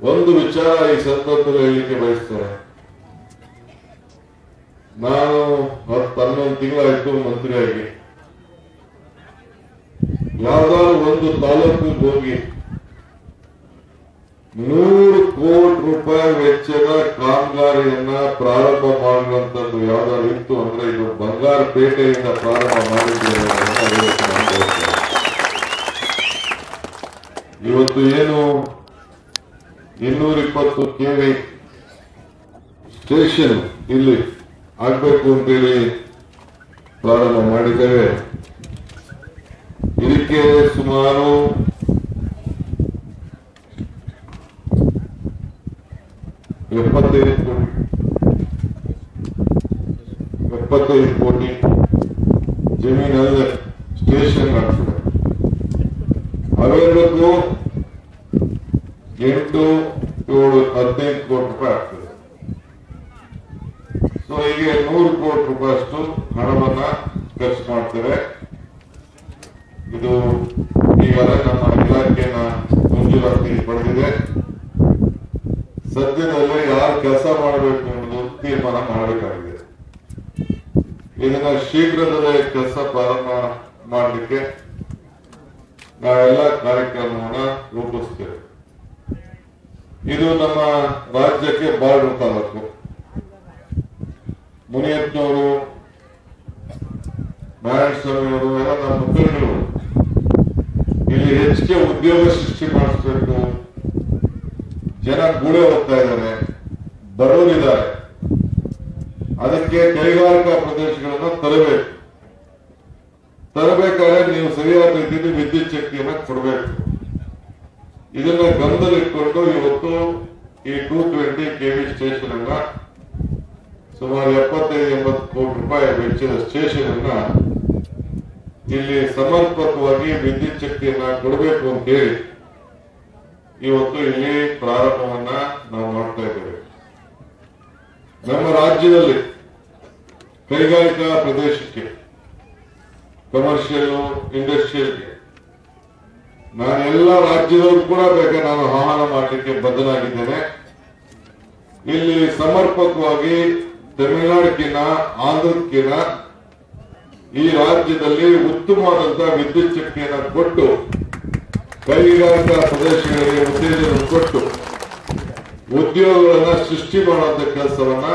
ಒಂದು ವಿಚಾರ ಈ ಸಂದರ್ಭದಲ್ಲಿ ಹೇಳಲಿಕ್ಕೆ ಬಯಸ್ತೇನೆ. ನಾನು 11 ತಿಂಗಳಾಯ್ತು ಮಂತ್ರಿಯಾಗಿ. ಯಾವ್ದಾದ್ರು ಒಂದು ತಾಲೂಕಿಗೆ ಹೋಗಿ 100 ಕೋಟಿ ರೂಪಾಯಿ ವೆಚ್ಚದ ಕಾಮಗಾರಿಯನ್ನ ಪ್ರಾರಂಭ ಮಾಡುವಂತದ್ದು ಯಾವ್ದಾದ್ರು ಇತ್ತು ಅಂದ್ರೆ ಇದು ಬಂಗಾರಪೇಟೆಯಿಂದ ಪ್ರಾರಂಭ ಮಾಡಿದ್ದೇವೆ. ಇವತ್ತು ಏನು 220 KV ಸ್ಟೇಷನ್ ಇಲ್ಲಿ ಆಗ್ಬೇಕು ಅಂತೇಳಿ ಪ್ರಾರಂಭ ಮಾಡಿದ್ದೇವೆ. ಇದಕ್ಕೆ ಸುಮಾರು 75 ಕೋಟಿ ಜಮೀನಲ್ಲಿ ಸ್ಟೇಷನ್ ಆಗ್ತದೆ. ಅವೆರಡಕ್ಕೂ 8, 7, 15 ಕೋಟಿ ರೂಪಾಯಿ ಆಗ್ತದೆ. ಸೊ ಹೀಗೆ 100 ಕೋಟಿ ರೂಪಾಯಿ ಅಷ್ಟು ಹಣವನ್ನ ಖರ್ಚು ಮಾಡ್ತಾರೆ. ಇದು ಈಗಾಗಲೇ ನಮ್ಮ ಇಲಾಖೆನ ಮಂಜೂರಾತಿ ಪಡೆದಿದೆ. ಸದ್ಯದಲ್ಲೇ ಯಾರು ಕೆಲಸ ಮಾಡಬೇಕು ಅನ್ನೋದು ತೀರ್ಮಾನ ಮಾಡಬೇಕಾಗಿದೆ. ಇದನ್ನ ಶೀಘ್ರದಲ್ಲೇ ಕೆಲಸ ಪ್ರಾರಂಭ ಮಾಡಲಿಕ್ಕೆ ನಾವೆಲ್ಲ ಕಾರ್ಯಕ್ರಮವನ್ನ ರೂಪಿಸ್ತೇವೆ. ಇದು ನಮ್ಮ ರಾಜ್ಯಕ್ಕೆ ಬಾರ್ಡರ್ ತಾಲೂಕು. ಮುನಿಯಪ್ಪನವರು, ನಾರಾಯಣಸ್ವಾಮಿಯವರು ಎಲ್ಲ ನಮ್ಮ ಮುಖಂಡರು ಇಲ್ಲಿ ಹೆಚ್ಚಿಗೆ ಉದ್ಯೋಗ ಸೃಷ್ಟಿ ಮಾಡಿಸ್ಬೇಕು. ಜನ ಗೂಡೆ ಹೋಗ್ತಾ ಇದ್ದಾರೆ, ಬಡವರಿದ್ದಾರೆ. ಅದಕ್ಕೆ ಕೈಗಾರಿಕಾ ಪ್ರದೇಶಗಳನ್ನು ತರಬೇಕಾದ್ರೆ ನೀವು ಸರಿಯಾದ ರೀತಿಯಲ್ಲಿ ವಿದ್ಯುತ್ ಶಕ್ತಿಯನ್ನ ಕೊಡಬೇಕು. ಇದನ್ನ ಗಮನದಲ್ಲಿಟ್ಕೊಂಡು ಇವತ್ತು ಈ 220 KV ಸ್ಟೇಷನ್ ಅನ್ನ ಸುಮಾರು 75-80 ಕೋಟಿ ರೂಪಾಯಿ ವೆಚ್ಚದ ಸ್ಟೇಷನ್ ಅನ್ನ ಇಲ್ಲಿ ಸಮರ್ಪಕವಾಗಿ ವಿದ್ಯುತ್ ಶಕ್ತಿಯನ್ನ ಕೊಡಬೇಕು ಅಂತ ಹೇಳಿ ಇವತ್ತು ಇಲ್ಲಿ ಪ್ರಾರಂಭವನ್ನ ನಾವು ಮಾಡ್ತಾ ಇದ್ದೇವೆ. ನಮ್ಮ ರಾಜ್ಯದಲ್ಲಿ ಕೈಗಾರಿಕಾ ಪ್ರದೇಶಕ್ಕೆ, ಕಮರ್ಷಿಯಲ್, ಇಂಡಸ್ಟ್ರಿಯಲ್ಗೆ ನಾನು ಎಲ್ಲ ರಾಜ್ಯದವರು ಕೂಡ ಬೇಕಾದ್ರೆ ನಾನು ಆಹ್ವಾನ ಮಾಡಲಿಕ್ಕೆ ಬದ್ಧನಾಗಿದ್ದೇನೆ. ಇಲ್ಲಿ ಸಮರ್ಪಕವಾಗಿ ತಮಿಳುನಾಡಿನ, ಆಂಧ್ರಕ್ಕಿನ ಈ ರಾಜ್ಯದಲ್ಲಿ ಉತ್ತಮವಾದಂತಹ ವಿದ್ಯುತ್ ಶಕ್ತಿಯನ್ನು ಕೊಟ್ಟು ಕೈಗಾರಿಕಾ ಪ್ರದೇಶಗಳಿಗೆ ಉತ್ತೇಜನ ಕೊಟ್ಟು ಉದ್ಯೋಗಗಳನ್ನ ಸೃಷ್ಟಿ ಮಾಡುವಂತ ಕೆಲಸವನ್ನ